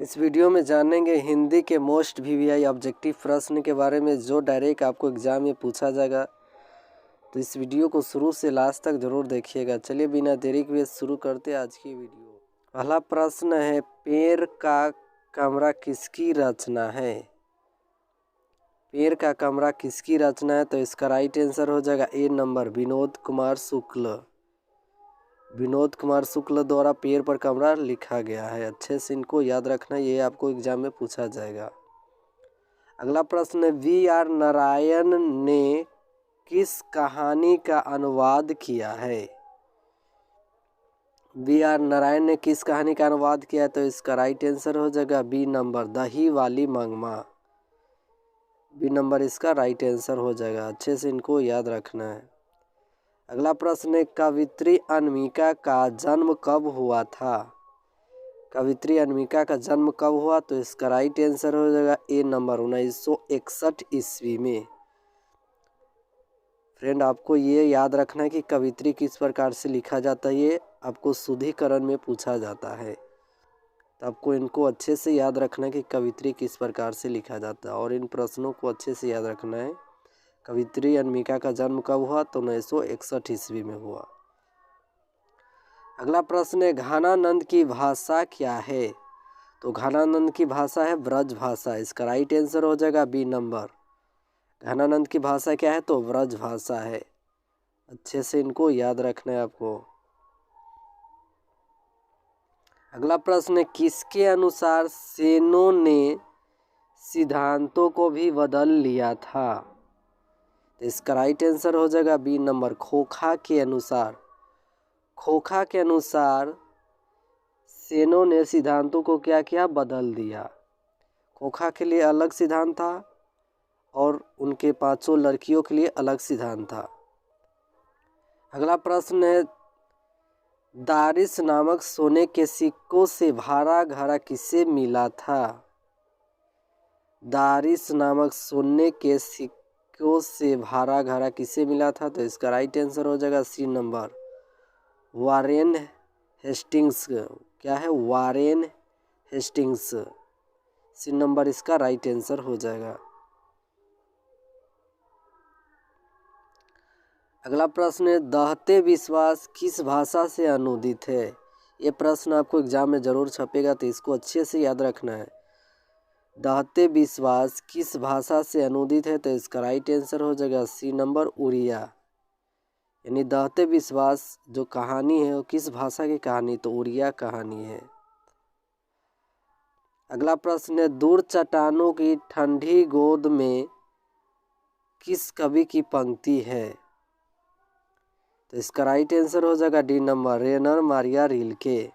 इस वीडियो में जानेंगे हिंदी के मोस्ट वीवीआई ऑब्जेक्टिव प्रश्न के बारे में जो डायरेक्ट आपको एग्जाम में पूछा जाएगा। तो इस वीडियो को शुरू से लास्ट तक जरूर देखिएगा। चलिए बिना देरी के शुरू करते हैं आज की वीडियो। पहला प्रश्न है, पेड़ का कमरा किसकी रचना है? पेड़ का कमरा किसकी रचना है? तो इसका राइट आंसर हो जाएगा ए नंबर, विनोद कुमार शुक्ल। विनोद कुमार शुक्ल द्वारा पेड़ पर कमरा लिखा गया है। अच्छे से इनको याद रखना, ये आपको एग्जाम में पूछा जाएगा। अगला प्रश्न है, वी.आर. नारायण ने किस कहानी का अनुवाद किया है? वी.आर. नारायण ने किस कहानी का अनुवाद किया है? तो इसका राइट आंसर हो जाएगा बी नंबर, दही वाली मंगमा। बी नंबर इसका राइट आंसर हो जाएगा। अच्छे से इनको याद रखना है। अगला प्रश्न है, कवित्री अनामिका का जन्म कब हुआ था? कवित्री अनामिका का जन्म कब हुआ? तो इसका राइट आंसर हो जाएगा ए नंबर, 1961 ईस्वी में। फ्रेंड, आपको ये याद रखना है कि कवित्री किस प्रकार से लिखा जाता है, ये आपको शुद्धिकरण में पूछा जाता है। तो आपको इनको अच्छे से याद रखना है कि कवित्री किस प्रकार से लिखा जाता है, और इन प्रश्नों को अच्छे से याद रखना है। कवित्री अनामिका का जन्म कब हुआ? तो 1961 ईस्वी में हुआ। अगला प्रश्न है, घनानंद की भाषा क्या है? तो घनानंद की भाषा है ब्रज भाषा। इसका राइट आंसर हो जाएगा बी नंबर। घनानंद की भाषा क्या है? तो ब्रज भाषा है। अच्छे से इनको याद रखना है आपको। अगला प्रश्न है, किसके अनुसार सेनों ने सिद्धांतों को भी बदल लिया था? तो इसका राइट आंसर हो जाएगा बी नंबर, खोखा के अनुसार। खोखा के अनुसार सेनों ने सिद्धांतों को क्या किया? बदल दिया। खोखा के लिए अलग सिद्धांत था और उनके 5 लड़कियों के लिए अलग सिद्धांत था। अगला प्रश्न है, दारिस नामक सोने के सिक्कों से भरा घड़ा किसे मिला था? दारिस नामक सोने के सिक्कों से भरा घड़ा किसे मिला था? तो इसका राइट आंसर हो जाएगा सी नंबर, वारेन हेस्टिंग्स। क्या है? Warren Hastings. सी नंबर इसका राइट आंसर हो जाएगा। अगला प्रश्न है, दहते विश्वास किस भाषा से अनुदित है? ये प्रश्न आपको एग्जाम में जरूर छपेगा, तो इसको अच्छे से याद रखना है। दहते विश्वास किस भाषा से अनुदित है? तो इसका राइट आंसर हो जाएगा सी नंबर, उड़िया। यानी दहते विश्वास जो कहानी है वो किस भाषा की कहानी? तो उड़िया कहानी है। अगला प्रश्न है, दूर चट्टानों की ठंडी गोद में किस कवि की पंक्ति है? तो इसका राइट आंसर हो जाएगा D number, Rainer Maria Rilke.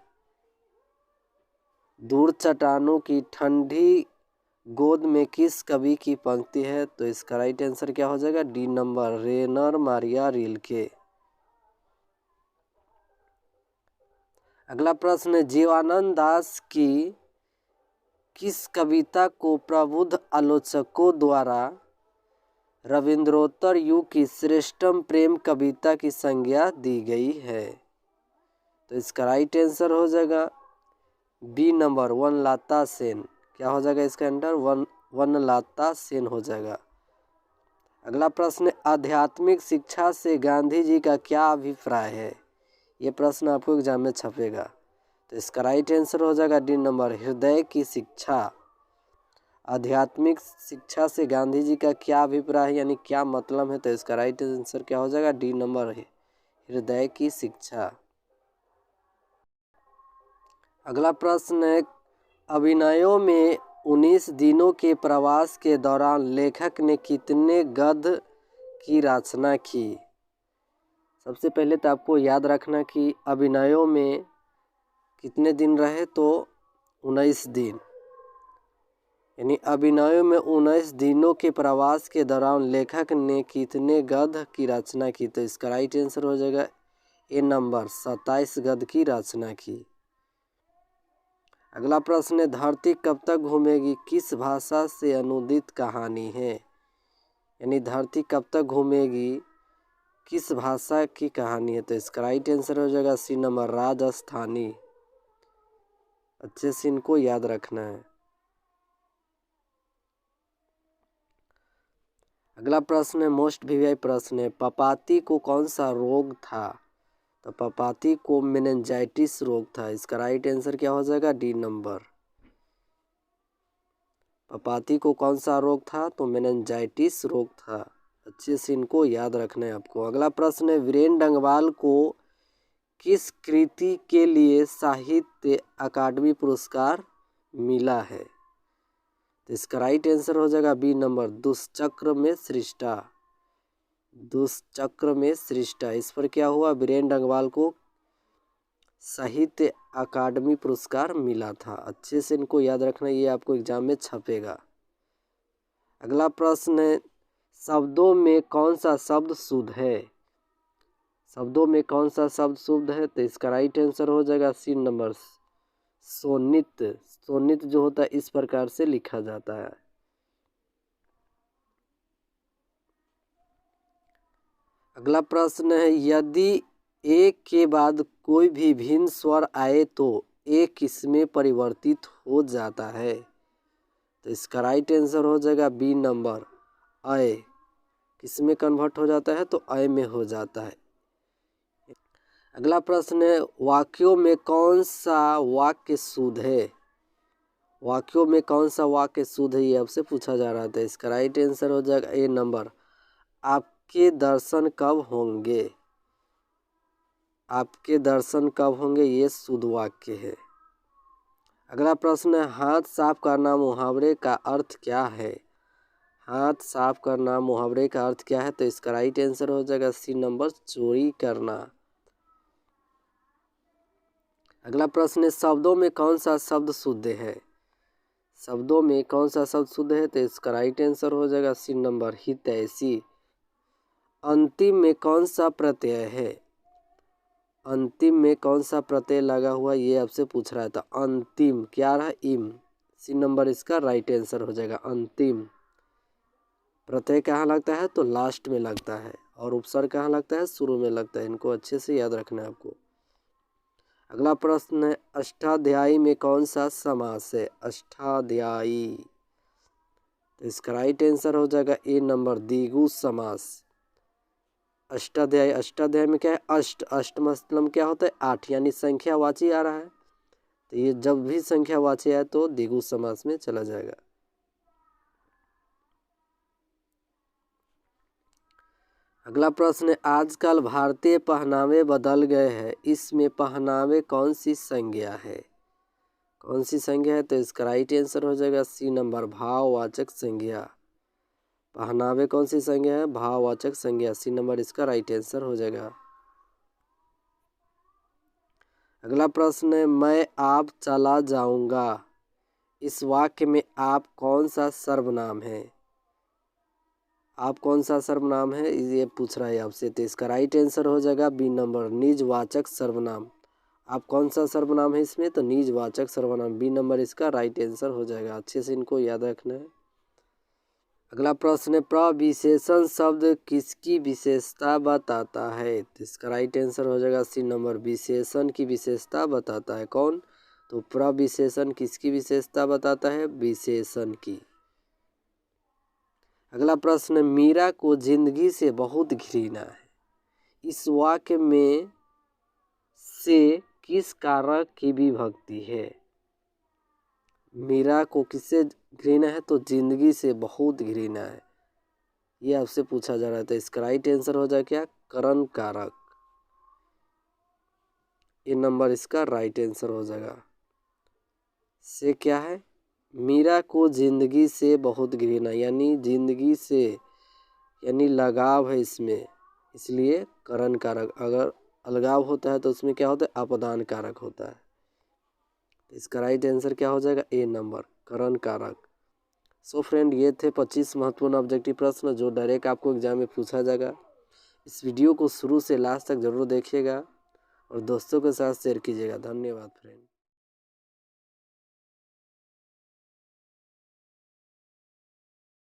दूर चट्टानों की ठंडी गोद में किस कवि की पंक्ति है? तो इसका राइट आंसर क्या हो जाएगा? D number, Rainer Maria Rilke. अगला प्रश्न है, जीवानंद दास की किस कविता को प्रबुद्ध आलोचकों द्वारा रविंद्रोत्तर युग की श्रेष्ठतम प्रेम कविता की संज्ञा दी गई है? तो इसका राइट आंसर हो जाएगा बी नंबर, वनलता सेन। क्या हो जाएगा इसका आंसर? वनलता सेन हो जाएगा। अगला प्रश्न, आध्यात्मिक शिक्षा से गांधी जी का क्या अभिप्राय है? ये प्रश्न आपको एग्जाम में छपेगा। तो इसका राइट आंसर हो जाएगा डी नंबर, हृदय की शिक्षा। आध्यात्मिक शिक्षा से गांधी जी का क्या अभिप्राय है, यानी क्या मतलब है? तो इसका राइट आंसर क्या हो जाएगा? डी नंबर, हृदय की शिक्षा। अगला प्रश्न है, अभिनयों में 19 दिनों के प्रवास के दौरान लेखक ने कितने गद्य की रचना की? सबसे पहले तो आपको याद रखना कि अभिनयों में कितने दिन रहे? तो 19 दिन। यानी अभिनयों में 19 दिनों के प्रवास के दौरान लेखक ने कितने गद्य की रचना की? तो इसका राइट आंसर हो जाएगा ए नंबर, 27 गद्य की रचना की। अगला प्रश्न है, धरती कब तक घूमेगी किस भाषा से अनुदित कहानी है? यानी धरती कब तक घूमेगी किस भाषा की कहानी है? तो इसका राइट आंसर हो जाएगा सी नंबर, राजस्थानी। अच्छे से इनको याद रखना है। अगला प्रश्न है, मोस्ट वीवीआई प्रश्न है, पपाती को कौन सा रोग था? तो पपाती को मेनिंजाइटिस रोग था। इसका राइट आंसर क्या हो जाएगा? D number. पपाती को कौन सा रोग था? तो मेनिंजाइटिस रोग था। अच्छे से इनको याद रखना है आपको। अगला प्रश्न है, वीरेन डंगवाल को किस कृति के लिए साहित्य अकादमी पुरस्कार मिला है? तो इसका राइट आंसर हो जाएगा बी नंबर, दुष्चक्र में सृष्टा। दुष्चक्र में सृष्टा, इस पर क्या हुआ? वीरेन डंगवाल को साहित्य अकादमी पुरस्कार मिला था। अच्छे से इनको याद रखना, ये आपको एग्जाम में छपेगा। अगला प्रश्न है, शब्दों में कौन सा शब्द शुद्ध है? शब्दों में कौन सा शब्द शुद्ध है? तो इसका राइट आंसर हो जाएगा सी नंबर, सोनित। सोनित जो होता है इस प्रकार से लिखा जाता है। अगला प्रश्न है, यदि एक के बाद कोई भी भिन्न स्वर आए तो एक किसमें परिवर्तित हो जाता है? तो इसका राइट आंसर हो जाएगा बी नंबर, अय। किसमें कन्वर्ट हो जाता है? तो अय में हो जाता है। अगला प्रश्न है, वाक्यों में कौन सा वाक्य शुद्ध है? वाक्यों में कौन सा वाक्य शुद्ध है, ये आपसे पूछा जा रहा था। इसका राइट आंसर हो जाएगा ए नंबर, आपके दर्शन कब होंगे। आपके दर्शन कब होंगे, ये शुद्ध वाक्य है। अगला प्रश्न है, हाथ साफ करना मुहावरे का अर्थ क्या है? हाथ साफ करना मुहावरे का अर्थ क्या है? तो इसका राइट आंसर हो जाएगा सी नंबर, चोरी करना। अगला प्रश्न है, शब्दों में कौन सा शब्द शुद्ध है? शब्दों में कौन सा शब्द शुद्ध है? तो इसका राइट आंसर हो जाएगा सी नंबर, हितैषी। अंतिम में कौन सा प्रत्यय है? अंतिम में कौन सा प्रत्यय लगा हुआ, ये आपसे पूछ रहा था। अंतिम क्या रहा? इम। सी नंबर इसका राइट आंसर हो जाएगा, अंतिम। प्रत्यय कहाँ लगता है? तो लास्ट में लगता है। और उपसर्ग कहाँ लगता है? शुरू में लगता है। इनको अच्छे से याद रखना है आपको। अगला प्रश्न है, अष्टाध्यायी में कौन सा समास है? अष्टाध्यायी, तो इसका राइट आंसर हो जाएगा ए नंबर, द्विगु समास। अष्टाध्यायी, अष्टाध्यायी में क्या है? अष्ट। अष्ट मतलब क्या होता है? 8, यानी संख्यावाची आ रहा है। तो ये जब भी संख्यावाची आए तो द्विगु समास में चला जाएगा। अगला प्रश्न है, आजकल भारतीय पहनावे बदल गए हैं, इसमें पहनावे कौन सी संज्ञा है? कौन सी संज्ञा है? तो इसका राइट आंसर हो जाएगा सी नंबर, भाववाचक संज्ञा। पहनावे कौन सी संज्ञा है? भाववाचक संज्ञा। सी नंबर इसका राइट आंसर हो जाएगा। अगला प्रश्न है, मैं आप चला जाऊंगा, इस वाक्य में आप कौन सा सर्वनाम है? आप कौन सा सर्वनाम है, ये पूछ रहा है आपसे। तो इसका राइट आंसर हो जाएगा बी नंबर, निजवाचक सर्वनाम। आप कौन सा सर्वनाम है इसमें? तो निजवाचक सर्वनाम। बी नंबर इसका राइट आंसर हो जाएगा। अच्छे से इनको याद रखना है। अगला प्रश्न है, प्रविशेषण शब्द किसकी विशेषता बताता है? तो इसका राइट आंसर हो जाएगा सी नंबर, विशेषण की विशेषता बताता है। कौन? तो प्रविशेषण किसकी विशेषता बताता है? विशेषण की। अगला प्रश्न, मीरा को जिंदगी से बहुत घृणा है, इस वाक्य में से किस कारक की विभक्ति है? मीरा को किससे घृणा है? तो जिंदगी से बहुत घृणा है, ये आपसे पूछा जा रहा था। इसका राइट आंसर हो जाए क्या? करण कारक। ये नंबर इसका राइट आंसर हो जाएगा। से क्या है? मीरा को जिंदगी से बहुत घृणा, यानी जिंदगी से यानी लगाव है इसमें, इसलिए करण कारक। अगर अलगाव होता है तो उसमें क्या होता है? अपदान कारक होता है। इसका राइट आंसर क्या हो जाएगा? ए नंबर, करण कारक। सो फ्रेंड, ये थे 25 महत्वपूर्ण ऑब्जेक्टिव प्रश्न जो डायरेक्ट आपको एग्जाम में पूछा जाएगा। इस वीडियो को शुरू से लास्ट तक जरूर देखिएगा और दोस्तों के साथ शेयर कीजिएगा। धन्यवाद फ्रेंड।